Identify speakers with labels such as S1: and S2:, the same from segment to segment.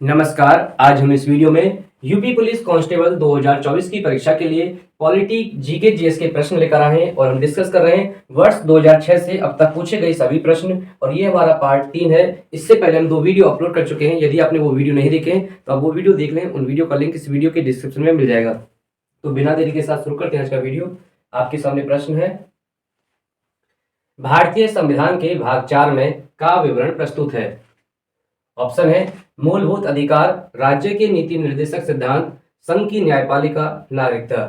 S1: नमस्कार। आज हम इस वीडियो में यूपी पुलिस कांस्टेबल 2024 की परीक्षा के लिए पॉलिटी जीके जीएस के प्रश्न लेकर आए हैं और हम डिस्कस कर रहे हैं वर्ष 2006 से अब तक पूछे गए सभी प्रश्न। और ये हमारा पार्ट 3 है। इससे पहले हम 2 वीडियो अपलोड कर चुके हैं। यदि आपने वो वीडियो नहीं देखे तो आप वो वीडियो देख लें। उन वीडियो का लिंक इस वीडियो के डिस्क्रिप्शन में मिल जाएगा। तो बिना देरी के साथ शुरू करते हैं आज का वीडियो। आपके सामने प्रश्न है, भारतीय संविधान के भाग 4 में का विवरण प्रस्तुत है। ऑप्शन है मूलभूत अधिकार, राज्य के नीति निर्देशक सिद्धांत, संघ की न्यायपालिका, नागरिकता।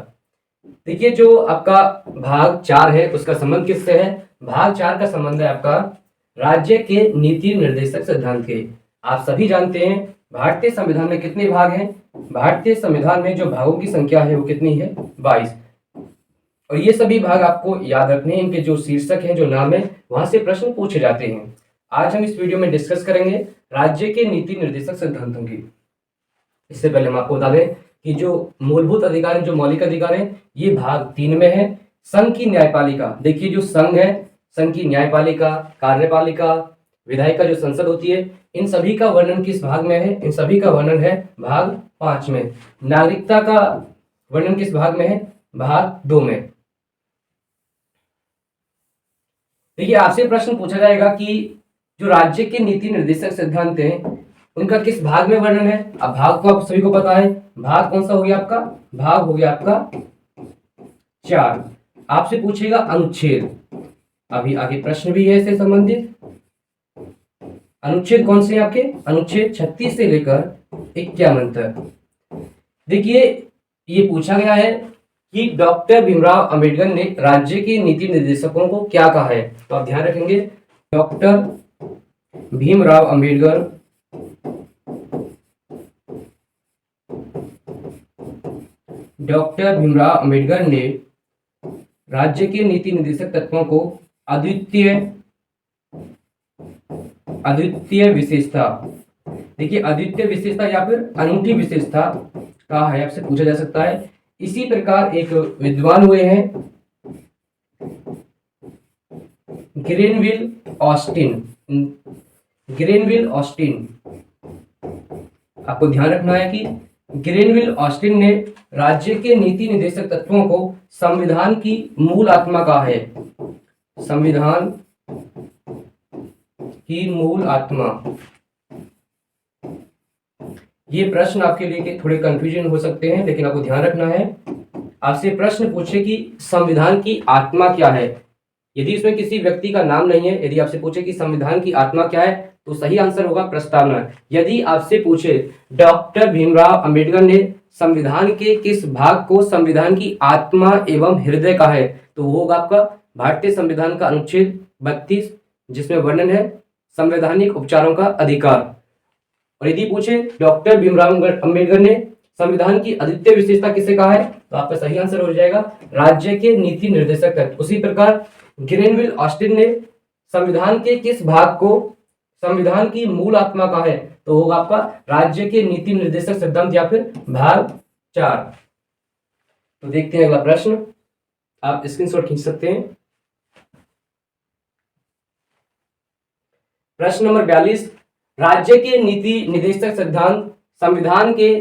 S1: देखिए, जो आपका भाग 4 है उसका संबंध किससे है? भाग 4 का संबंध है आपका राज्य के नीति निर्देशक सिद्धांत के। आप सभी जानते हैं भारतीय संविधान में कितने भाग हैं? भारतीय संविधान में जो भागों की संख्या है वो कितनी है? 22। और ये सभी भाग आपको याद रखने हैं। इनके जो शीर्षक हैं, जो नाम है, वहां से प्रश्न पूछे जाते हैं। आज हम इस वीडियो में डिस्कस करेंगे राज्य के नीति निर्देशक सिद्धांतों की। इससे पहले हम आपको बता दें कि जो मूलभूत अधिकार हैं, जो मौलिक अधिकार हैं, ये भाग 3 में है। संघ की न्यायपालिका, देखिए जो संघ है, संघ की न्यायपालिका, कार्यपालिका, विधायिका जो संसद होती है, इन सभी का वर्णन किस भाग में है? इन सभी का वर्णन है भाग 5 में। नागरिकता का वर्णन किस भाग में है? भाग 2 में। देखिए, आपसे प्रश्न पूछा जाएगा कि जो राज्य के नीति निर्देशक सिद्धांत हैं उनका किस भाग में वर्णन है। अब भाग को आप सभी को पता है। भाग कौन सा हो गया आपका? भाग हो गया आपका 4। आपसे पूछेगा अनुच्छेद। अभी आगे प्रश्न भी है इससे संबंधित। अनुच्छेद कौन से हैं आपके? अनुच्छेद 36 से लेकर 51 तक। देखिए, ये पूछा गया है कि डॉक्टर भीमराव अंबेडकर ने राज्य के नीति निर्देशकों को क्या कहा है। तो आप ध्यान रखेंगे, डॉक्टर भीमराव अंबेडकर ने राज्य के नीति निर्देशक तत्वों को अद्वितीय विशेषता, देखिए अद्वितीय विशेषता या फिर अनूठी विशेषता कहा है। आपसे पूछा जा सकता है। इसी प्रकार एक विद्वान हुए हैं ग्रेनविल ऑस्टिन। आपको ध्यान रखना है कि ग्रेनविल ऑस्टिन ने राज्य के नीति निर्देशक तत्वों को संविधान की मूल आत्मा कहा है। संविधान की मूल आत्मा। ये प्रश्न आपके लिए थोड़े कंफ्यूजन हो सकते हैं, लेकिन आपको ध्यान रखना है। आपसे प्रश्न पूछे कि संविधान की आत्मा क्या है। यदि इसमें किसी व्यक्ति का नाम नहीं है, यदि आपसे पूछे कि संविधान की आत्मा क्या है, तो सही आंसर होगा प्रस्तावना। यदि आपसे पूछे डॉक्टर भीमराव अंबेडकर ने संविधान के किस भाग को संविधान की आत्मा एवं हृदय कहा है, तो वो होगा आपका भारतीय संविधान का अनुच्छेद 32, जिसमें वर्णन है संवैधानिक उपचारों का अधिकार। और यदि पूछे डॉक्टर भीमराव अंबेडकर ने संविधान की अद्वितीय विशेषता किसे कहा है, तो आपका सही आंसर हो जाएगा राज्य के नीति निर्देशक तत्व। उसी प्रकार ग्रेनविल ऑस्टिन ने संविधान के किस भाग को संविधान की मूल आत्मा कहा है, तो होगा आपका राज्य के नीति निर्देशक सिद्धांत या फिर भाग 4। तो देखते हैं अगला प्रश्न। आप स्क्रीनशॉट खींच सकते हैं। प्रश्न नंबर 42, राज्य के नीति निर्देशक सिद्धांत संविधान के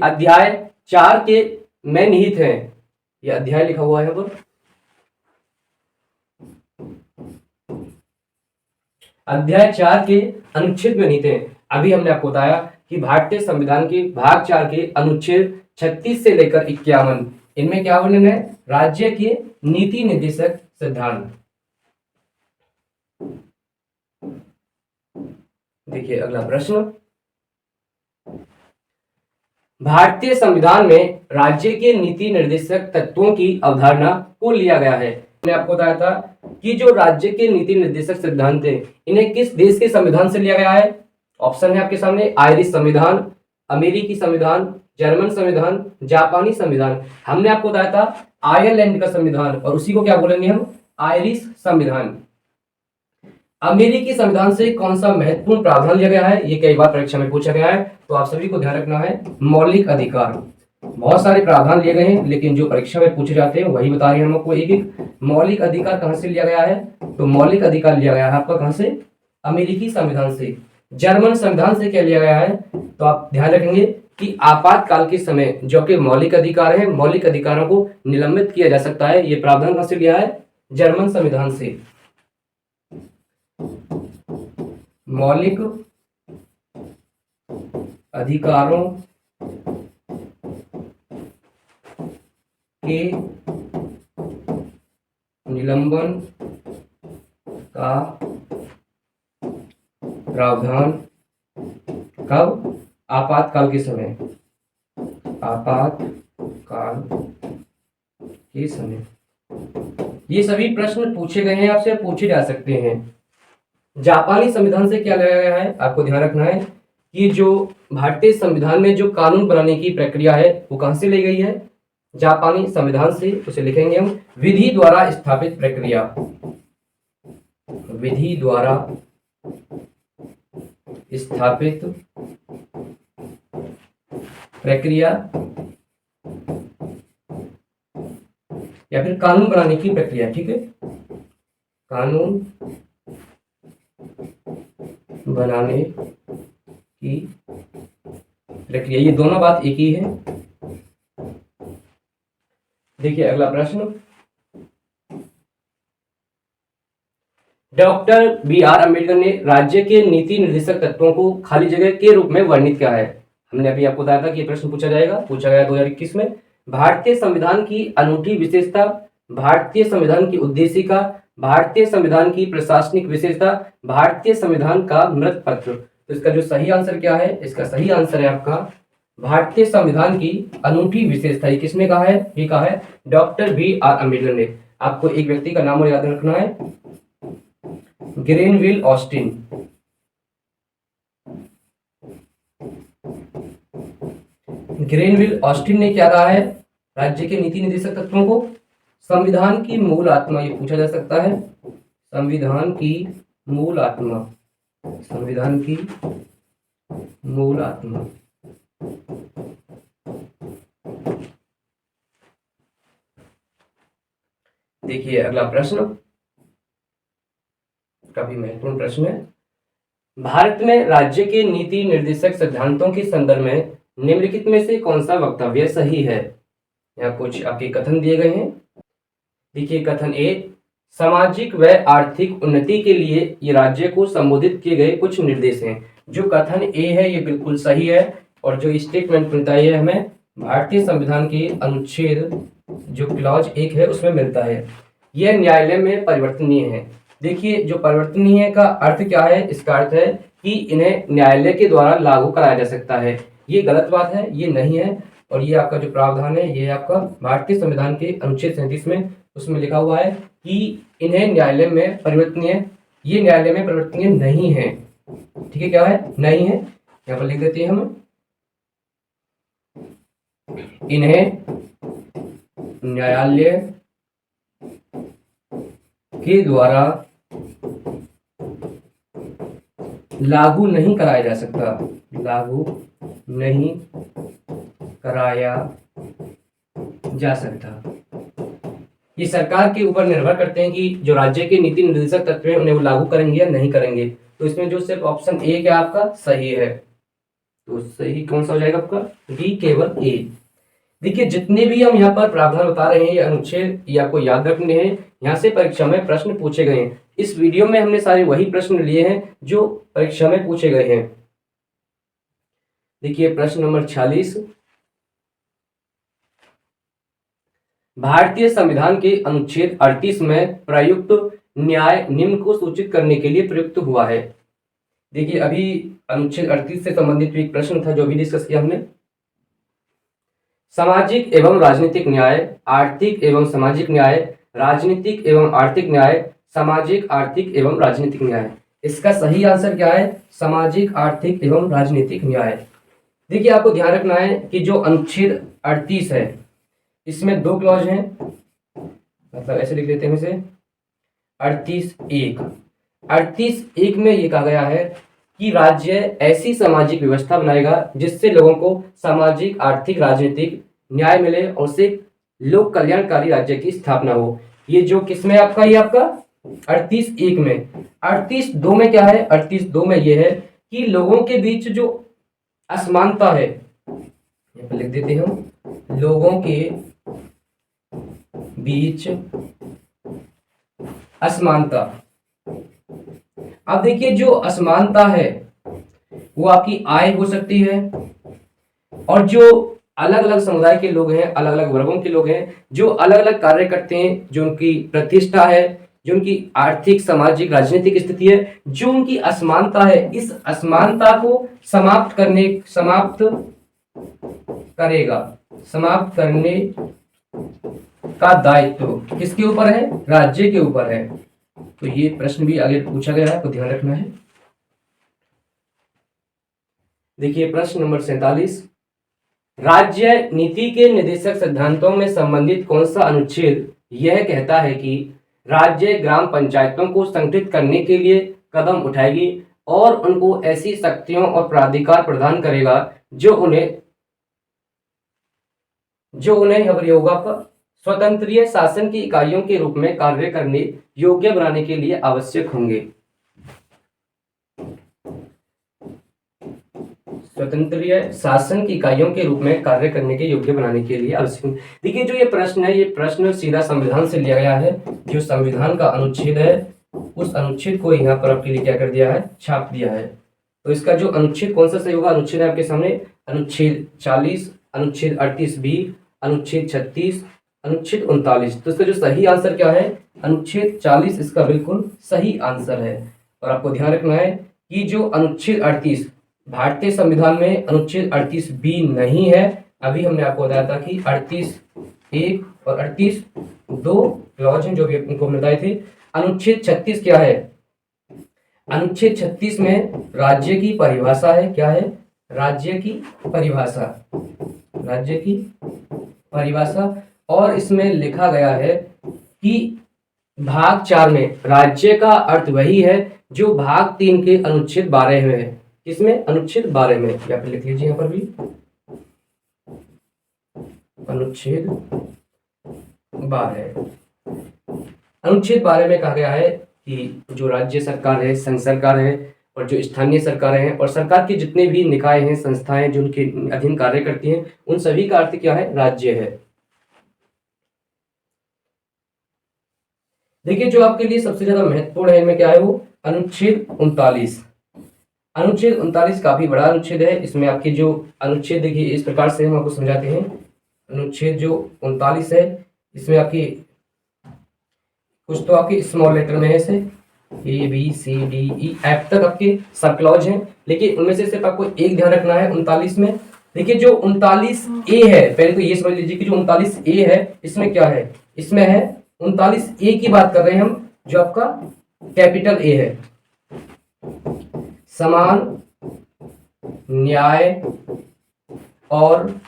S1: अध्याय 4 के में निहित है। यह अध्याय लिखा हुआ है पर अध्याय 4 के अनुच्छेद में निहित है। अभी हमने आपको बताया कि भारतीय संविधान के भाग 4 के अनुच्छेद 36 से लेकर 51, इनमें क्या वर्णन है? राज्य के नीति निर्देशक सिद्धांत। देखिए अगला प्रश्न, भारतीय संविधान में राज्य के नीति निर्देशक तत्वों की अवधारणा को लिया गया है। मैंने आपको बताया था कि जो राज्य के नीति निर्देशक सिद्धांत हैं, इन्हें किस देश के संविधान से लिया गया है? ऑप्शन है आपके सामने, आयरिश संविधान, अमेरिकी संविधान, जर्मन संविधान, जापानी संविधान। हमने आपको बताया था आयरलैंड का संविधान, और उसी को क्या बोलेंगे हम? आयरिश संविधान। अमेरिकी संविधान से कौन सा महत्वपूर्ण प्रावधान लिया गया है? ये कई बार परीक्षा में पूछा गया है, तो आप सभी को ध्यान रखना है। मौलिक अधिकार। बहुत सारे प्रावधान लिए गए हैं, लेकिन जो परीक्षा में पूछे जाते हैं वही बता रहे हैं हम आपको एक एक। मौलिक अधिकार कहां से लिया गया है? तो मौलिक अधिकार लिया गया है आपका कहां से? अमेरिकी संविधान से। जर्मन संविधान से क्या लिया गया है, तो आप ध्यान रखेंगे कि आपातकाल के समय जो कि मौलिक अधिकार है, मौलिक अधिकारों को निलंबित किया जा सकता है। ये प्रावधान कहां से लिया है, जर्मन संविधान से। मौलिक अधिकारों के निलंबन का प्रावधान कब, आपातकाल के समय, आपातकाल के समय। ये सभी प्रश्न पूछे गए हैं, आपसे पूछे जा सकते हैं। जापानी संविधान से क्या लगाया गया है, आपको ध्यान रखना है कि जो भारतीय संविधान में जो कानून बनाने की प्रक्रिया है वो कहां से ली गई है, जापानी संविधान से। उसे लिखेंगे हम विधि द्वारा स्थापित प्रक्रिया, विधि द्वारा स्थापित प्रक्रिया या फिर कानून बनाने की प्रक्रिया। ठीक है, कानून बनाने की प्रक्रिया, ये दोनों बात एक ही है। देखिए अगला प्रश्न, डॉक्टर बी आर अम्बेडकर ने राज्य के नीति निर्देशक तत्वों को खाली जगह के रूप में वर्णित किया है। हमने अभी आपको बताया था कि ये प्रश्न पूछा गया 2021 में। भारतीय संविधान की अनूठी विशेषता, भारतीय संविधान की उद्देशिका, भारतीय संविधान की प्रशासनिक विशेषता, भारतीय संविधान का मृत पत्र। तो इसका जो सही आंसर क्या है, इसका सही आंसर है आपका भारतीय संविधान की अनूठी विशेषता। ये किसने कहा है, ये कहा है डॉक्टर बी आर अम्बेडकर ने। आपको एक व्यक्ति का नाम और याद रखना है, ग्रेनविल ऑस्टिन। ग्रेनविल ऑस्टिन ने क्या कहा है, राज्य के नीति निर्देशक तत्वों को संविधान की मूल आत्मा, ये पूछा जा सकता है, संविधान की मूल आत्मा, संविधान की मूल आत्मा। देखिए अगला प्रश्न काफी महत्वपूर्ण प्रश्न है। भारत में राज्य के नीति निर्देशक सिद्धांतों के संदर्भ में निम्नलिखित में से कौन सा वक्तव्य सही है। यहाँ कुछ आपके कथन दिए गए हैं। देखिए कथन ए, सामाजिक व आर्थिक उन्नति के लिए ये राज्य को संबोधित किए गए कुछ निर्देश हैं। जो कथन ए है ये बिल्कुल सही है, और जो स्टेटमेंट मिलता है हमें भारतीय संविधान के अनुच्छेद जो क्लॉज 1 है उसमें मिलता है। यह न्यायालय में परिवर्तनीय है। देखिए जो परिवर्तनीय का अर्थ क्या है, इसका अर्थ है कि इन्हें न्यायालय के द्वारा लागू कराया जा सकता है। ये गलत बात है, ये नहीं है। और ये आपका जो प्रावधान है ये आपका भारतीय संविधान के अनुच्छेद 37 में उसमें लिखा हुआ है कि इन्हें न्यायालय में परिवर्तनीय, ये न्यायालय में परिवर्तनीय नहीं है। ठीक है, क्या है, नहीं है। यहाँ पर लिख देते हैं हम, इन्हें न्यायालय के द्वारा लागू नहीं कराया जा सकता, लागू नहीं कराया जा सकता। ये सरकार के ऊपर निर्भर करते हैं कि जो राज्य के नीति निर्देशक तत्व हैं उन्हें वो लागू करेंगे या नहीं करेंगे। तो इसमें जो सिर्फ ऑप्शन ए क्या आपका सही है, तो सही कौन सा हो जाएगा आपका, डी, केवल ए। देखिए जितने भी हम यहाँ पर प्रावधान बता रहे हैं ये अनुच्छेद ये आपको याद रखने हैं, यहाँ से परीक्षा में प्रश्न पूछे गए हैं। इस वीडियो में हमने सारे वही प्रश्न लिए हैं जो परीक्षा में पूछे गए हैं। देखिए प्रश्न नंबर 46, भारतीय संविधान के अनुच्छेद 38 में प्रयुक्त न्याय निम्न को सूचित करने के लिए प्रयुक्त हुआ है। देखिए अभी अनुच्छेद 38 से संबंधित एक प्रश्न था जो अभी डिस्कस किया हमने। सामाजिक एवं राजनीतिक न्याय, आर्थिक एवं सामाजिक न्याय, राजनीतिक एवं आर्थिक न्याय, सामाजिक आर्थिक एवं राजनीतिक न्याय। इसका सही आंसर क्या है, सामाजिक आर्थिक एवं राजनीतिक न्याय। देखिए आपको ध्यान रखना है कि जो अनुच्छेद 38 है इसमें 2 क्लॉज हैं, मतलब ऐसे लिख लेते हैं इसे 38(1). 38(1) में ये कहा गया है कि राज्य ऐसी सामाजिक व्यवस्था बनाएगा जिससे लोगों को सामाजिक, आर्थिक, राजनीतिक न्याय मिले और उससे लोक कल्याणकारी राज्य की स्थापना हो। ये जो किसमें आपका, ये आपका 38(1) में। 38(2) में क्या है, 38(2) में ये है कि लोगों के बीच जो असमानता है, यहाँ पे लिख देते हैं हम, लोगों के बीच असमानता। अब देखिए जो असमानता है वो आपकी आय हो सकती है, और जो अलग अलग समुदाय के लोग हैं, अलग अलग वर्गों के लोग हैं, जो अलग अलग कार्य करते हैं, जो उनकी प्रतिष्ठा है, जो उनकी आर्थिक सामाजिक राजनीतिक स्थिति है, जो उनकी असमानता है, इस असमानता को समाप्त करेगा, समाप्त करने का दायित्व किसके ऊपर है? राज्य के ऊपर है। तो ये प्रश्न भी आगे पूछा गया है, तो ध्यान रखना है। देखिए प्रश्न नंबर 47, राज्य नीति के निर्देशक सिद्धांतों में संबंधित कौन सा अनुच्छेद यह कहता है कि राज्य ग्राम पंचायतों को संगठित करने के लिए कदम उठाएगी और उनको ऐसी शक्तियों और प्राधिकार प्रदान करेगा जो उन्हें स्वतंत्रीय शासन की इकाइयों के रूप में कार्य करने योग्य बनाने के लिए आवश्यक होंगे। स्वतंत्रीय शासन की इकाइयों के रूप में कार्य करने के योग्य बनाने के लिए आवश्यक। देखिए जो ये प्रश्न है, ये प्रश्न सीधा संविधान से लिया गया है। जो संविधान का अनुच्छेद है, उस अनुच्छेद को यहाँ पर आपके लिए क्या कर दिया है? छाप दिया है। तो इसका जो अनुच्छेद कौन सा सही होगा? अनुच्छेद है आपके सामने, अनुच्छेद 40, अनुच्छेद 38B, अनुच्छेद 36, अनुच्छेद 39। तो इसका जो सही आंसर क्या है? अनुच्छेद 40 इसका बिल्कुल सही आंसर है। और आपको ध्यान रखना है कि जो अनुच्छेद 38 भारतीय संविधान में अनुच्छेद 38B नहीं है। अभी हमने आपको बताया था कि 38(1) और 38(2) क्लॉज हैं जो भी उनको बताए थे। अनुच्छेद 36 क्या है? अनुच्छेद 36 में राज्य की परिभाषा है। क्या है? राज्य की परिभाषा, राज्य की परिभाषा। और इसमें लिखा गया है कि भाग 4 में राज्य का अर्थ वही है जो भाग 3 के अनुच्छेद 12 में है। किसमें? अनुच्छेद 12 में। या फिर लिख लीजिए यहाँ पर भी, अनुच्छेद 12। अनुच्छेद 12 में कहा गया है कि जो राज्य सरकार है, संघ सरकार है, और जो स्थानीय सरकारें हैं, और सरकार के जितने भी निकाय हैं, संस्थाएं जो उनके अधीन कार्य करती हैं, उन सभी का अर्थ क्या है? राज्य है। देखिए जो आपके लिए सबसे ज्यादा महत्वपूर्ण है इनमें क्या है? वो अनुच्छेद 39। अनुच्छेद 39 काफी बड़ा अनुच्छेद है। इसमें आपकी जो अनुच्छेद देखिए इस प्रकार से हम आपको समझाते हैं। अनुच्छेद जो 39 है, इसमें आपकी कुछ तो आपके स्मॉल लेटर में है, ऐसे ABCDE तक आपके सब क्लॉज हैं, लेकिन उनमें से सिर्फ आपको एक ध्यान रखना है 39 में। देखिए जो 39A है, पहले तो ये समझ लीजिए कि जो 39A है, इसमें क्या है? इसमें है 39A की बात कर रहे हैं हम, जो आपका कैपिटल A है। समान न्याय और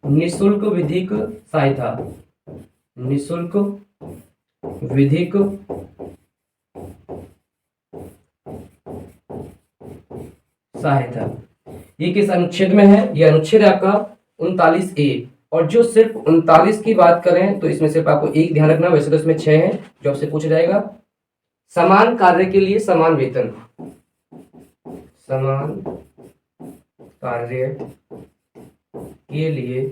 S1: निःशुल्क विधिक सहायता, निःशुल्क विधिक सहायता, ये किस अनुच्छेद में है? ये अनुच्छेद है आपका 39A। और जो सिर्फ 39 की बात करें तो इसमें सिर्फ आपको एक ध्यान रखना, वैसे तो इसमें 6 है जो आपसे पूछा जाएगा। समान कार्य के लिए समान वेतन, समान कार्य के लिए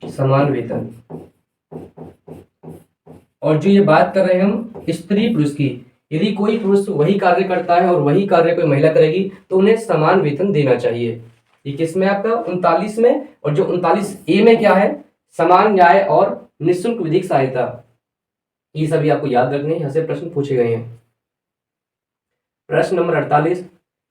S1: समान वेतन। और जो ये बात कर रहे हैं हम स्त्री पुरुष की, यदि कोई पुरुष वही कार्य करता है और वही कार्य कोई महिला करेगी तो उन्हें समान वेतन देना चाहिए। ये किसमें आपका? 39 में। और जो 39A में क्या है? समान न्याय और निःशुल्क विधिक सहायता। ये सभी आपको याद रखने, यहाँ से प्रश्न पूछे गए हैं। प्रश्न नंबर 48,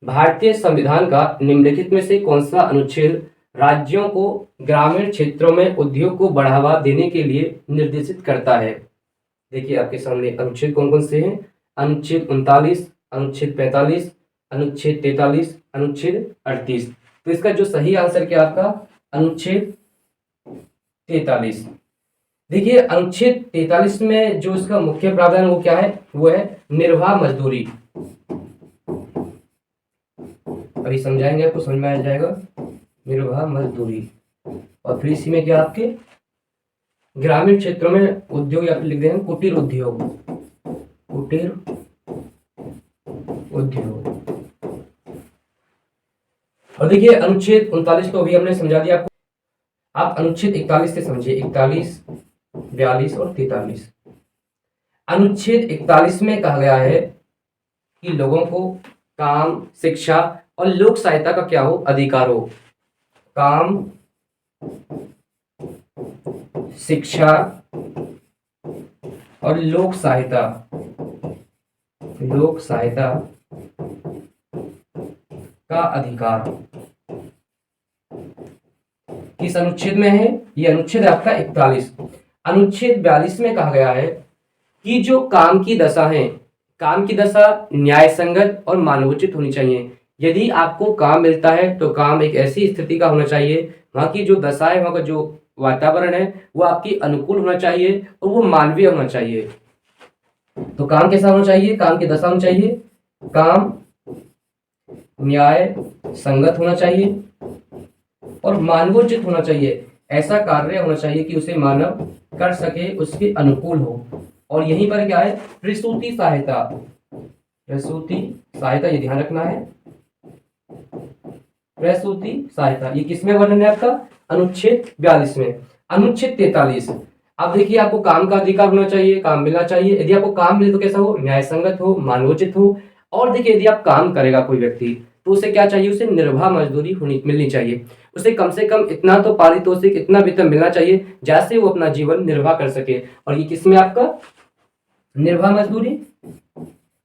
S1: भारतीय संविधान का निम्नलिखित में से कौन सा अनुच्छेद राज्यों को ग्रामीण क्षेत्रों में उद्योग को बढ़ावा देने के लिए निर्देशित करता है? देखिए आपके सामने अनुच्छेद कौन कौन से हैं? अनुच्छेद 39, अनुच्छेद 45, अनुच्छेद 43, अनुच्छेद 38। तो इसका जो सही आंसर क्या आपका? अनुच्छेद 43। देखिए अनुच्छेद 43 में जो इसका मुख्य प्रावधान वो क्या है? वो है निर्वाह मजदूरी। अभी समझाएंगे, आपको समझ में आ जाएगा। निर्वाह मजदूरी। और फिर इसी में क्या आपके ग्रामीण क्षेत्रों में उद्योग, या फिर लिख दें कुटीर उद्योग, कुटीर कुटीर उद्योग। और देखिए अनुच्छेद 39 तो अभी हमने समझा दिया आपको, आप अनुच्छेद 41 से समझिए, 41, 42 और 43। अनुच्छेद 41 में कहा गया है कि लोगों को काम, शिक्षा और लोक सहायता का क्या हो, अधिकार हो। काम, शिक्षा और लोक सहायता का अधिकार किस अनुच्छेद में है? ये अनुच्छेद आपका 41। अनुच्छेद 42 में कहा गया है कि जो काम की दशा है, काम की दशा न्याय संगत और मानवोचित होनी चाहिए। यदि आपको काम मिलता है तो काम एक ऐसी स्थिति का होना चाहिए, वहाँ की जो दशा है, वहाँ का जो वातावरण है वो आपकी अनुकूल होना चाहिए और वो मानवीय होना चाहिए। तो काम कैसा होना चाहिए? काम की दशा होनी चाहिए, काम न्याय संगत होना चाहिए और मानवोचित होना चाहिए। ऐसा कार्य होना चाहिए कि उसे मानव कर सके, उसके अनुकूल हो। और यहीं पर क्या है? प्रसूति सहायता, प्रसूति सहायता, ये ध्यान रखना है। प्रसूति सहायता ये किसमें वर्णन है आपका? अनुच्छेद 42 में। अनुच्छेद 43, अब देखिए आपको काम का अधिकार होना चाहिए, काम मिलना चाहिए। यदि आपको काम मिले तो कैसा हो? न्याय संगत हो, मानवोचित हो। और देखिए यदि आप काम करेगा कोई व्यक्ति तो उसे क्या चाहिए? उसे निर्वाह मजदूरी मिलनी चाहिए। उसे कम से कम इतना तो पारितोषिक, इतना वेतन मिलना चाहिए जैसे वो अपना जीवन निर्वाह कर सके। और ये किसमें आपका? निर्वाह मजदूरी,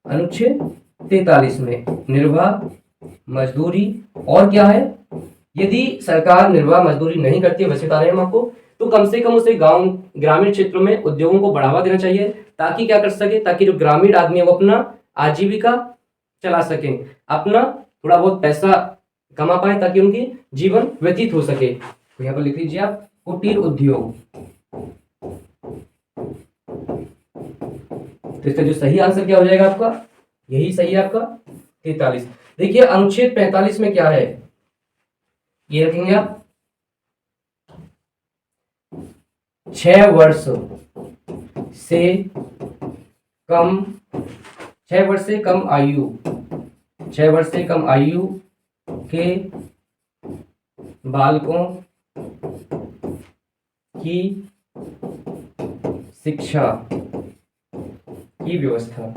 S1: अनुच्छेद 43 में निर्वाह मजदूरी। और क्या है? यदि सरकार निर्वाह मजदूरी नहीं करती है, वैसे बता रहे हैं हम आपको, तो कम से कम उसे गांव, ग्रामीण क्षेत्रों में उद्योगों को बढ़ावा देना चाहिए, ताकि क्या कर सके? ताकि जो ग्रामीण आदमी है वो अपना आजीविका चला सके, अपना थोड़ा बहुत पैसा कमा पाए, ताकि उनकी जीवन व्यतीत हो सके। तो यहाँ पर लिख लीजिए आप कुटीर उद्योग। तो इसका जो सही आंसर क्या हो जाएगा आपका? यही सही है आपका 43। देखिए अनुच्छेद 45 में क्या है, ये रखेंगे आप, 6 वर्ष से कम, 6 वर्ष से कम आयु, 6 वर्ष से कम आयु के बालकों की शिक्षा की व्यवस्था।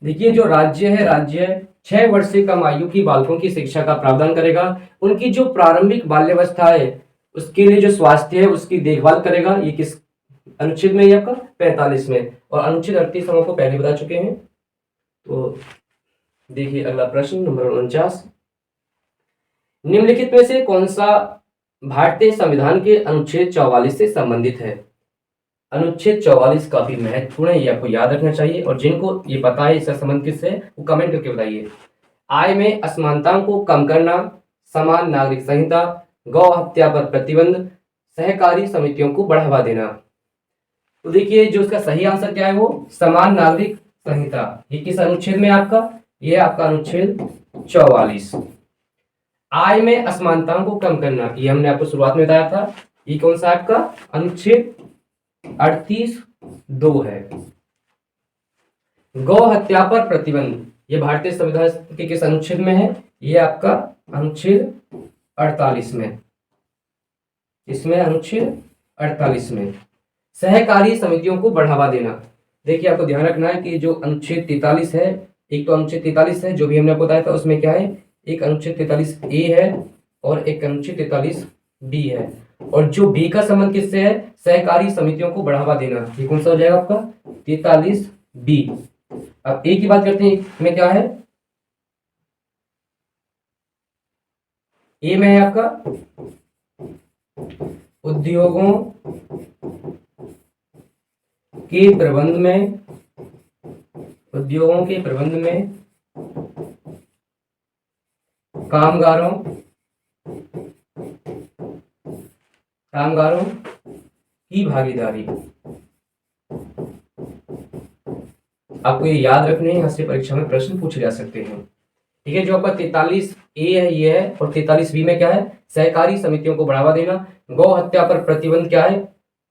S1: देखिए जो राज्य है, राज्य 6 वर्ष से कम आयु की बालकों की शिक्षा का प्रावधान करेगा। उनकी जो प्रारंभिक बाल्यावस्था है उसके लिए जो स्वास्थ्य है उसकी देखभाल करेगा। ये किस अनुच्छेद में? ये आपका 45 में। और अनुच्छेद 38 हम आपको पहले बता चुके हैं। तो देखिए अगला प्रश्न नंबर 49, निम्नलिखित में से कौन सा भारतीय संविधान के अनुच्छेद 44 से संबंधित है? अनुच्छेद 44 काफी महत्वपूर्ण है, ये आपको याद रखना चाहिए। और जिनको ये पता है इसका संबंध किससे है वो कमेंट करके बताइए। आय में असमानताओं को कम करना, समान नागरिक संहिता, गौ हत्या पर प्रतिबंध, सहकारी समितियों को बढ़ावा देना। तो देखिए जो इसका सही आंसर क्या है वो समान नागरिक संहिता। ये किस अनुच्छेद में आपका? ये आपका अनुच्छेद 44। आय में असमानताओं को कम करना, ये हमने आपको शुरुआत में बताया था। ये कौन सा आपका? अनुच्छेद 38(2) है। गौ हत्या पर प्रतिबंध, ये भारतीय संविधान के किस अनुच्छेद में है? ये आपका अनुच्छेद 48 में। इसमें अनुच्छेद 48 में। सहकारी समितियों को बढ़ावा देना, देखिए आपको ध्यान रखना है कि जो अनुच्छेद 43 है, एक तो अनुच्छेद 43 है जो भी हमने आपको बताया था, उसमें क्या है? एक अनुच्छेद 43A है और एक अनुच्छेद 43B है। और जो बी का संबंध किससे है? सहकारी समितियों को बढ़ावा देना। ये कौन सा हो जाएगा आपका? 43B। अब ए की बात करते हैं, इसमें क्या है? ए में है आपका उद्योगों के प्रबंध में, उद्योगों के प्रबंध में कामगारों की भागीदारी। आपको ये याद रखने हैं, यहाँ से परीक्षा में प्रश्न पूछे जा सकते हैं। ठीक है, जो आपका 43A है ये है, और 43B में क्या है? सहकारी समितियों को बढ़ावा देना। गौ हत्या पर प्रतिबंध क्या है?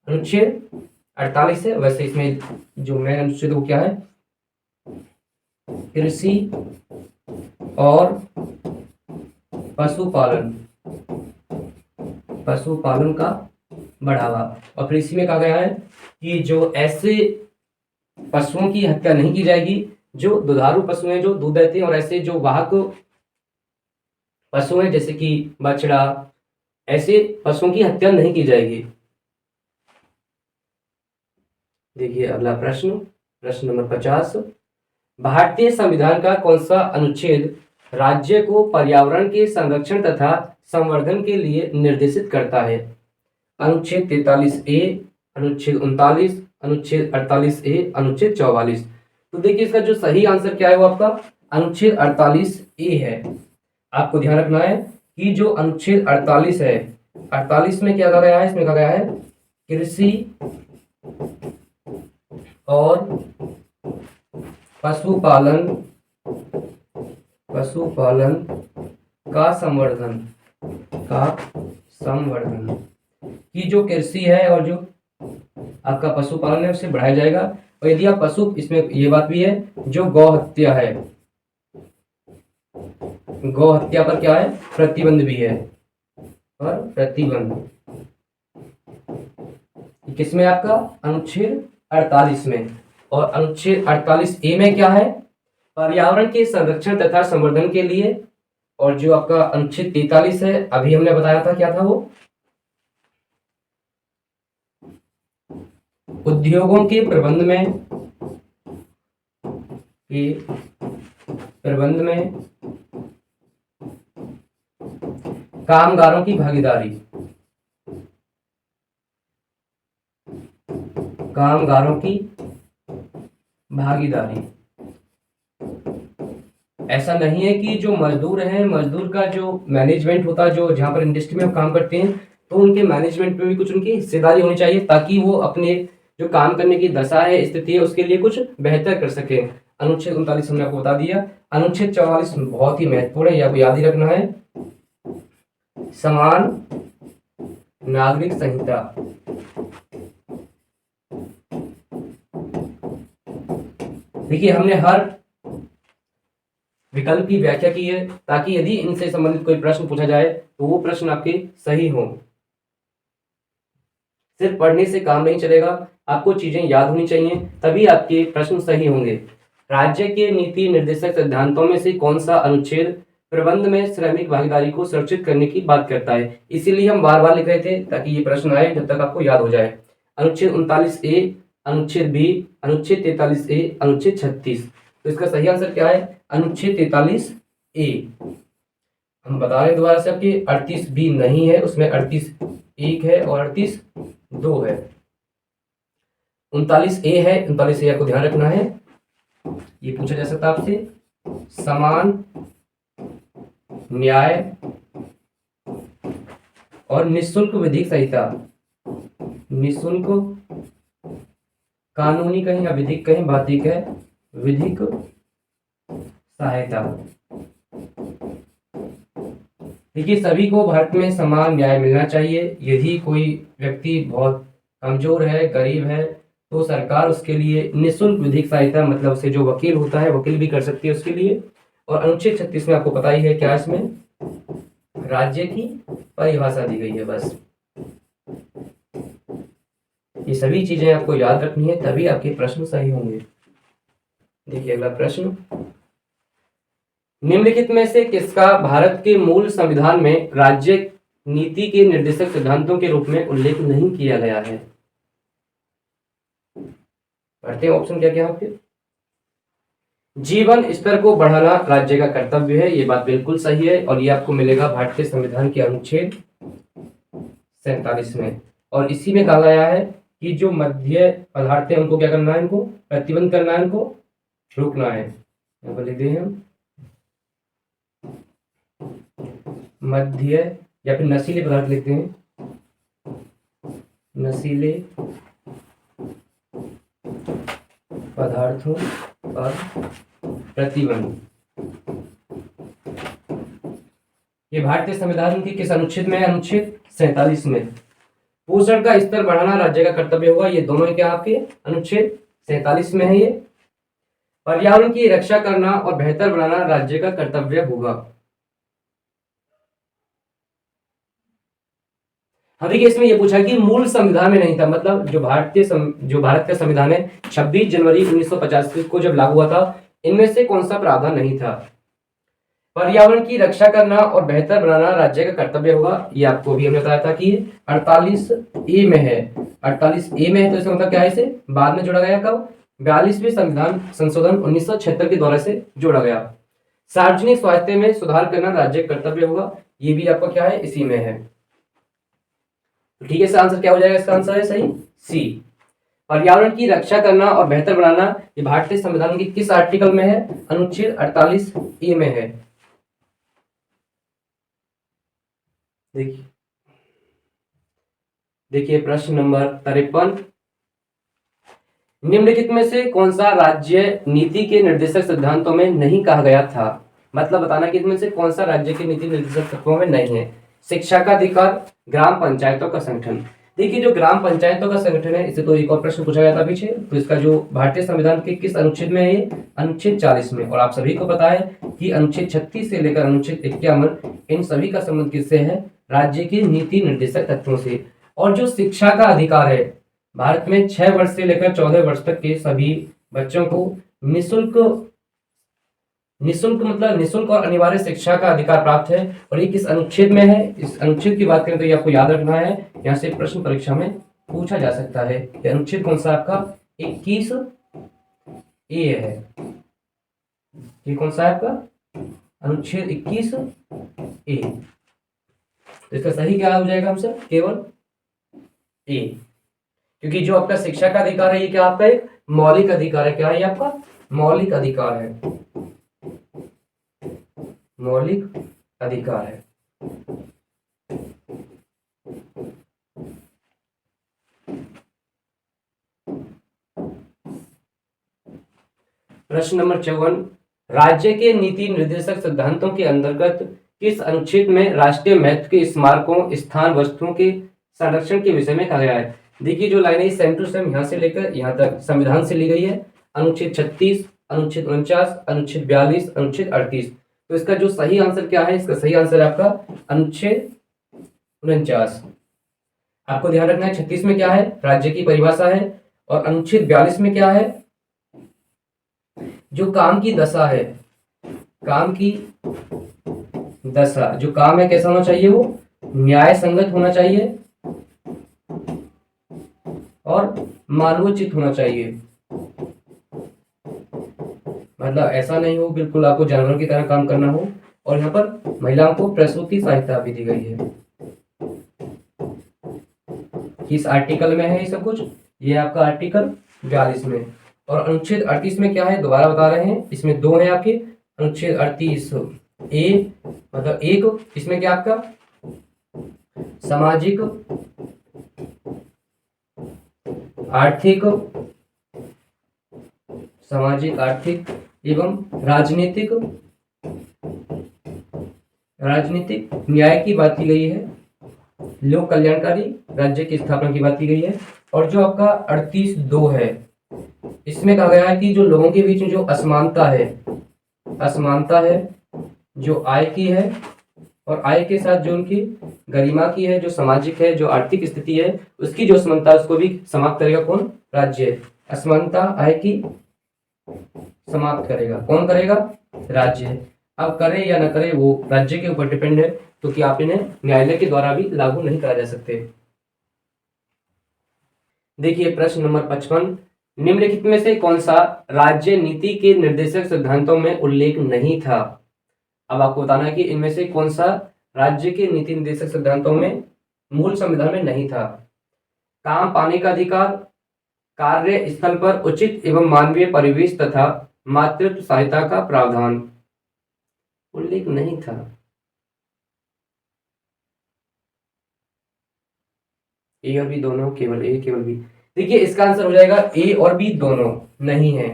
S1: अनुच्छेद 48 है। वैसे इसमें जो मेन अनुच्छेद वो क्या है, कृषि और पशुपालन, पशुपालन का बढ़ावा। और फिर इसी में कहा गया है कि जो ऐसे पशुओं की हत्या नहीं की जाएगी जो दुधारू पशु हैं, जो दूध देते हैं, और ऐसे जो वाहक पशु हैं जैसे कि बछड़ा, ऐसे पशुओं की हत्या नहीं की जाएगी। देखिए अगला प्रश्न, प्रश्न नंबर 50। भारतीय संविधान का कौन सा अनुच्छेद राज्य को पर्यावरण के संरक्षण तथा संवर्धन के लिए निर्देशित करता है? अनुच्छेद 43A, अनुच्छेद 39, अनुच्छेद 48A, अनुच्छेद 44। तो देखिए इसका जो सही आंसर क्या है वो आपका अनुच्छेद 48A है। आपको ध्यान रखना है कि जो अनुच्छेद 48 है, 48 में क्या कहा गया है, इसमें कहा गया है कृषि और पशुपालन, पशुपालन का संवर्धन, का संवर्धन की जो कृषि है और जो आपका पशुपालन है उसे बढ़ाया जाएगा। और यदि आप पशु, इसमें ये बात भी है जो गौ हत्या है, गौ हत्या पर क्या है, प्रतिबंध भी है, और प्रतिबंध किसमें आपका अनुच्छेद 48 में। और अनुच्छेद 48A में क्या है, पर्यावरण के संरक्षण तथा संवर्धन के लिए। और जो आपका अनुच्छेद 43 है, अभी हमने बताया था क्या था वो, उद्योगों के प्रबंध में, कामगारों की भागीदारी, कामगारों की भागीदारी। ऐसा नहीं है कि जो मजदूर हैं, मजदूर का जो मैनेजमेंट होता है, जो जहाँ पर इंडस्ट्री में काम करते हैं, तो उनके मैनेजमेंट में भी कुछ उनकी हिस्सेदारी होनी चाहिए ताकि वो अपने जो काम करने की दशा है, स्थिति है, उसके लिए कुछ बेहतर कर सके। अनुच्छेद 39 हमने आपको बता दिया। अनुच्छेद 44 बहुत ही महत्वपूर्ण है, ये आपको याद ही रखना है, समान नागरिक संहिता। देखिए हमने हर विकल्प की व्याख्या की है ताकि यदि इनसे संबंधित कोई प्रश्न पूछा जाए तो वो प्रश्न आपके सही हो। सिर्फ पढ़ने से काम नहीं चलेगा, आपको चीजें याद होनी चाहिए, तभी आपके प्रश्न सही होंगे। राज्य के नीति निर्देशक सिद्धांतों में से कौन सा अनुच्छेद प्रबंध में श्रमिक भागीदारी को सुरक्षित करने की बात करता है? इसीलिए हम बार बार लिख रहे थे ताकि ये प्रश्न आए, जब तक आपको याद हो जाए। अनुच्छेद 39A, अनुच्छेद B, अनुच्छेद 43A, अनुच्छेद 36। तो इसका सही आंसर क्या है, अनुच्छेद 43A। हम बता रहे हैं दोबारा से आपकी 38B नहीं है, उसमें 38(1) है और 38(2) है। 39A है, 39A आपको ध्यान रखना है, ये पूछा जा सकता है आपसे, समान न्याय और निःशुल्क विधिक सहायता, निःशुल्क कानूनी कहें या विधिक कहें, बात एक है, विधिक सहायता। देखिए सभी को भारत में समान न्याय मिलना चाहिए। यदि कोई व्यक्ति बहुत कमजोर है, गरीब है, तो सरकार उसके लिए निःशुल्क विधिक सहायता, मतलब उसे जो वकील होता है, वकील भी कर सकती है उसके लिए। और अनुच्छेद 36 में आपको पता ही है क्या, इसमें राज्य की परिभाषा दी गई है। बस ये सभी चीजें आपको याद रखनी है, तभी आपके प्रश्न सही होंगे। देखिए अगला प्रश्न, निम्नलिखित में से किसका भारत के मूल संविधान में राज्य नीति के निर्देशक सिद्धांतों के रूप में उल्लेख नहीं किया गया है? पढ़ते हैं ऑप्शन क्या क्या आपके। जीवन स्तर को बढ़ाना राज्य का कर्तव्य है, ये बात बिल्कुल सही है, और ये आपको मिलेगा भारतीय संविधान के अनुच्छेद 47 में। और इसी में कहा गया है कि जो मध्य पदार्थ है उनको क्या करना है, इनको प्रतिबंध करना है, इनको रोकना है। यहाँ पर लिख दें हम मध्य, या फिर नशीले पदार्थ लिखते हैं, नशीले पदार्थों पर प्रतिबंध। ये भारतीय संविधान के किस अनुच्छेद में है, अनुच्छेद 47 में। पोषण का स्तर बढ़ाना राज्य का कर्तव्य होगा, ये दोनों क्या आपके अनुच्छेद 47 में है ये। पर्यावरण की रक्षा करना और बेहतर बनाना राज्य का कर्तव्य होगा। हाँ देखिए, इसमें ये पूछा कि मूल संविधान में नहीं था, मतलब जो भारत का संविधान है 26 जनवरी 1950 को जब लागू हुआ था, इनमें से कौन सा प्रावधान नहीं था। पर्यावरण की रक्षा करना और बेहतर बनाना राज्य का कर्तव्य होगा, ये आपको भी हमने बताया था कि 48A में है। 48A में है तो इसका मतलब क्या है, इसे बाद में जोड़ा गया कब, 42वें संविधान संशोधन 1976 के द्वारा से जोड़ा गया। सार्वजनिक स्वास्थ्य में सुधार करना राज्य का कर्तव्य होगा, ये भी आपका क्या है, इसी में है। ठीक है, इसका आंसर क्या हो जाएगा, इसका आंसर है सही सी। पर्यावरण की रक्षा करना और बेहतर बनाना ये भारतीय संविधान के किस आर्टिकल में है, अनुच्छेद 48A में है। देखिए प्रश्न नंबर 53, निम्नलिखित में से कौन सा राज्य नीति के निर्देशक सिद्धांतों में नहीं कहा गया था। मतलब बताना कि इसमें से कौन सा राज्य के नीति निर्देशक तत्वों में नहीं है। शिक्षा का अधिकार, ग्राम पंचायतों का संगठन। देखिए जो ग्राम पंचायतों का संगठन है, इसे तो एक और प्रश्न पूछा गया था पीछे, तो इसका जो भारतीय संविधान के किस अनुच्छेद में है, ये अनुच्छेद 40 में। और आप सभी को पता है कि अनुच्छेद 36 से लेकर अनुच्छेद 51 इन सभी का संबंध किससे है, राज्य के नीति निर्देशक तत्वों से। और जो शिक्षा का अधिकार है, भारत में 6 वर्ष से लेकर 14 वर्ष तक के सभी बच्चों को निशुल्क मतलब निशुल्क और अनिवार्य शिक्षा का अधिकार प्राप्त है। और ये किस अनुच्छेद में है, इस अनुच्छेद की बात करें तो ये आपको याद रखना है, यहाँ से प्रश्न परीक्षा में पूछा जा सकता है। ये अनुच्छेद कौन सा आपका 21A है। ये कौन सा है आपका अनुच्छेद 21A। तो इसका सही क्या हो जाएगा हमसे, केवल ए, क्योंकि जो आपका शिक्षा का अधिकार है ये क्या आपका एक मौलिक अधिकार है। क्या है, ये आपका मौलिक अधिकार है, मौलिक अधिकार है। प्रश्न नंबर 54, राज्य के नीति निर्देशक सिद्धांतों के अंतर्गत किस अनुच्छेद में राष्ट्रीय महत्व के स्मारकों, स्थान, वस्तुओं के संरक्षण के विषय में कहा गया है। देखिए जो लाइन है सेम टू सेम यहाँ से लेकर यहाँ तक संविधान से ली गई है। अनुच्छेद 36, अनुच्छेद 49, अनुच्छेद 42, अनुच्छेद 38। तो इसका जो सही आंसर क्या है, इसका सही आंसर है आपका अनुच्छेद 49। आपको ध्यान रखना है 36 में क्या है, राज्य की परिभाषा है, और अनुच्छेद 42 में क्या है, जो काम की दशा है, काम की दशा, जो काम है कैसा होना चाहिए, वो न्याय संगत होना चाहिए और मानवोचित होना चाहिए। मतलब ऐसा नहीं हो बिल्कुल आपको जानवरों की तरह काम करना हो। और यहाँ पर महिलाओं को प्रसूति सहायता भी दी गई है। किस आर्टिकल में है ये सब कुछ, ये आपका आर्टिकल 42 में। और अनुच्छेद 38 में क्या है, दोबारा बता रहे हैं, इसमें दो है आपके, अनुच्छेद 38A मतलब एक, इसमें क्या आपका सामाजिक, आर्थिक, सामाजिक आर्थिक एवं राजनीतिक न्याय की बात की गई है, लोक कल्याणकारी राज्य की स्थापना की बात की गई है। और जो आपका 38(2) है, इसमें कहा गया है कि जो लोगों के बीच में जो असमानता है जो आय की है, और आय के साथ जो उनकी गरिमा की है, जो सामाजिक है, जो आर्थिक स्थिति है, उसकी जो असमानता उसको भी समाप्त करेगा कौन, राज्य। असमानता आय की समाप्त करेगा कौन करेगा, राज्य। अब करे या न करे वो राज्य के ऊपर डिपेंड है, क्योंकि आप इन्हें न्यायालय के द्वारा भी लागू नहीं करा जा सकते। देखिए प्रश्न नंबर 55, निम्नलिखित में से कौन सा राज्य नीति के निर्देशक सिद्धांतों में उल्लेख नहीं था। अब आपको बताना है कि इनमें से कौन सा राज्य के नीति निर्देशक सिद्धांतों में मूल संविधान में नहीं था। काम पाने का अधिकार, कार्य स्थल पर उचित एवं मानवीय परिवेश तथा मातृत्व सहायता का प्रावधान उल्लेख नहीं था। ए और बी दोनों, केवल ए केवल बी। देखिए इसका आंसर हो जाएगा ए और बी दोनों नहीं है,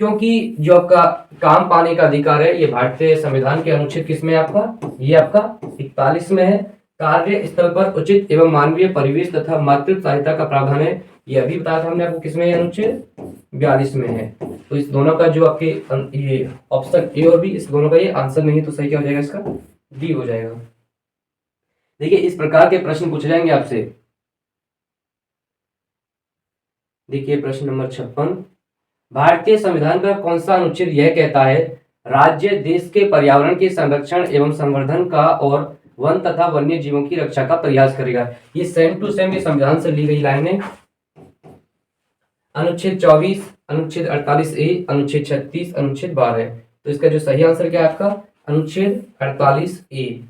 S1: क्योंकि जो आपका काम पाने का अधिकार है ये भारतीय संविधान के अनुच्छेद किस में आपका, ये आपका 41 में है। कार्य स्थल पर उचित एवं मानवीय परिवेश तथा मातृत्व सहायता का प्रावधान है। ये अभी बताया था हमने आपको, किसमें है अनुच्छेद 42 में है। तो इस दोनों का जो आपके ये ऑप्शन ए और बी, इस दोनों का ये आंसर नहीं है, तो सही क्या हो जाएगा इसका, डी हो जाएगा। देखिए इस प्रकार के प्रश्न पूछे जाएंगे आपसे। देखिए प्रश्न नंबर 56, भारतीय संविधान का कौन सा अनुच्छेद यह कहता है राज्य देश के पर्यावरण के संरक्षण एवं संवर्धन का और वन तथा वन्य जीवों की रक्षा का प्रयास करेगा। ये सेम टू सेम ये संविधान से ली गई लाइन है। अनुच्छेद 24, अनुच्छेद 48A, अनुच्छेद 36, अनुच्छेद 12। तो इसका जो सही आंसर क्या है आपका, अनुच्छेद 48A।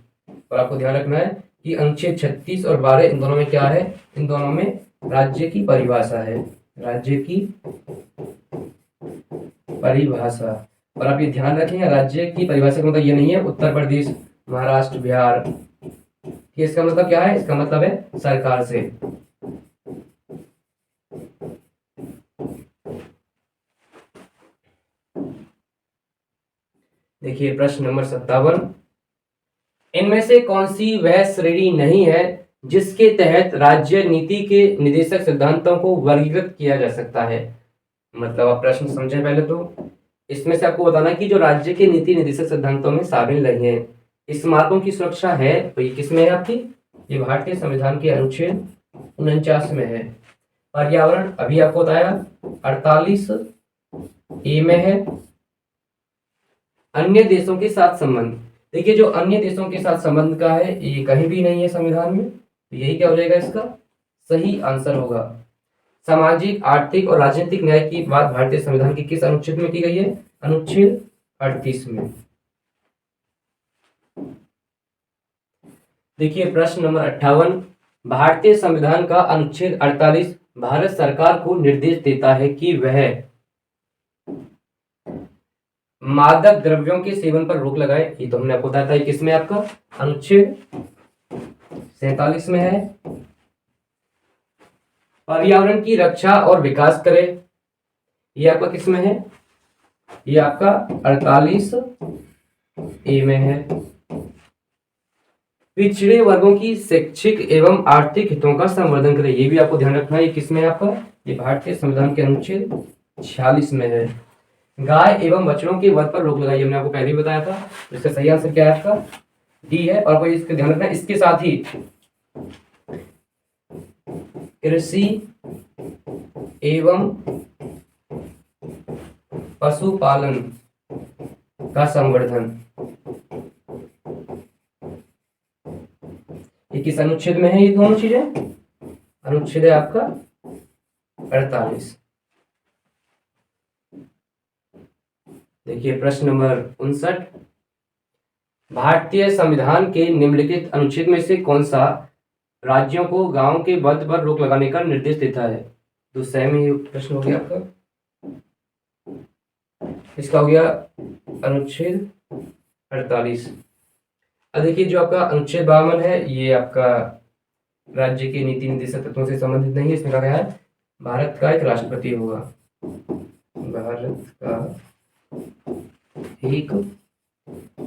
S1: और आपको ध्यान रखना है कि अनुच्छेद 36 और 12 इन दोनों में क्या है, इन दोनों में राज्य की परिभाषा है, राज्य की परिभाषा। और आप ये ध्यान रखें राज्य की परिभाषा का मतलब ये नहीं है उत्तर प्रदेश, महाराष्ट्र, बिहार। इसका मतलब क्या है, इसका मतलब है सरकार से। देखिए प्रश्न नंबर 57, इनमें से कौन सी वह श्रेणी नहीं है जिसके तहत राज्य नीति के निदेशक सिद्धांतों को वर्गीकृत किया जा सकता है। मतलब आप प्रश्न समझे पहले तो, इसमें से आपको बताना कि जो राज्य के नीति निर्देशक सिद्धांतों में शामिल नहीं है, स्मारकों की सुरक्षा है, तो ये किसमें है आपकी, ये भारतीय संविधान के अनुच्छेद 49 में है। पर्यावरण अभी आपको बताया 48A में है। अन्य देशों के साथ संबंध, देखिए जो अन्य देशों के साथ संबंध का है ये कहीं भी नहीं है संविधान में, तो यही क्या हो जाएगा इसका सही आंसर होगा। सामाजिक, आर्थिक और राजनीतिक न्याय की बात भारतीय संविधान के किस अनुच्छेद में की गई है, अनुच्छेद 38 में। देखिए प्रश्न नंबर 58, भारतीय संविधान का अनुच्छेद 48 भारत सरकार को निर्देश देता है कि वह मादक द्रव्यों के सेवन पर रोक लगाए। ये तो हमने आपको बताया था, किसमें आपका अनुच्छेद 47 में है। पर्यावरण की रक्षा और विकास करे, ये आपका किसमें है, ये आपका 48A में है। पिछड़े वर्गों की शैक्षिक एवं आर्थिक हितों का संवर्धन करे, ये भी आपको ध्यान रखना है, ये किसमें है आपका, ये भारतीय संविधान के अनुच्छेद 46 में है। गाय एवं बछड़ों के वध पर रोक लगाई, हमने आपको पहले ही बताया था। तो इसका सही आंसर क्या है आपका, डी है। और कोई इसका ध्यान रखना है, इसके साथ ही कृषि एवं पशुपालन का संवर्धन, ये किस अनुच्छेद में है, ये दोनों चीजें, अनुच्छेद है आपका 48। देखिए प्रश्न नंबर 59, भारतीय संविधान के निम्नलिखित अनुच्छेद में से कौन सा राज्यों को गांव के वध पर रोक लगाने का निर्देश देता है। तो सेम ही प्रश्न हो गया आपका, इसका हो गया अनुच्छेद 48। अब देखिए जो आपका अनुच्छेद 52 है, ये आपका राज्य के नीति निर्देशक तत्वों से संबंधित नहीं है। इसमें कहा गया है भारत का एक राष्ट्रपति होगा, भारत का एक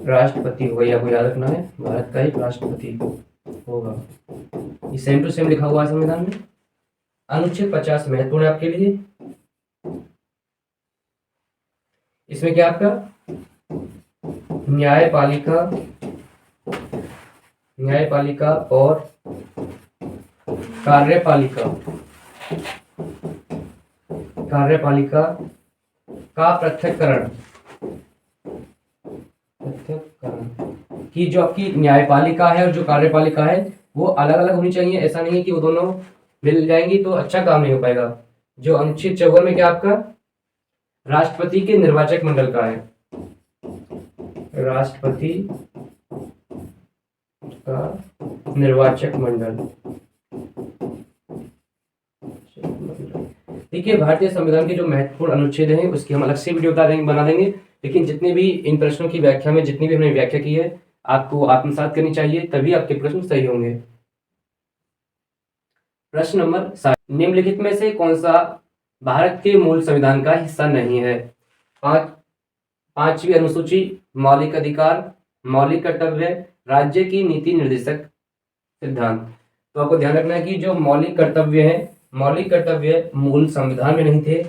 S1: राष्ट्रपति होगा, या आपको याद रखना है, भारत का एक राष्ट्रपति होगा। ये सेम टू सेम लिखा हुआ है संविधान में। अनुच्छेद 50 महत्वपूर्ण है आपके लिए, इसमें क्या आपका न्यायपालिका और कार्यपालिका का पृथक्करण कि जो आपकी न्यायपालिका है और जो कार्यपालिका है वो अलग अलग होनी चाहिए। ऐसा नहीं है कि वो दोनों मिल जाएंगी तो अच्छा काम नहीं हो पाएगा। जो अनुच्छेद 54 में क्या आपका राष्ट्रपति के निर्वाचक मंडल का है, राष्ट्रपति का निर्वाचक मंडल। देखिए भारतीय संविधान के जो महत्वपूर्ण अनुच्छेद हैं उसकी हम अलग से वीडियो बना देंगे, लेकिन जितने भी इन प्रश्नों की व्याख्या में जितनी भी हमने व्याख्या की है आपको आत्मसात करनी चाहिए, तभी आपके प्रश्न सही होंगे। प्रश्न नंबर 7, निम्नलिखित में से कौन सा भारत के मूल संविधान का हिस्सा नहीं है। 5वीं अनुसूची, मौलिक अधिकार, मौलिक कर्तव्य, राज्य की नीति निर्देशक सिद्धांत। तो आपको ध्यान रखना है कि जो मौलिक कर्तव्य मूल संविधान में नहीं थे,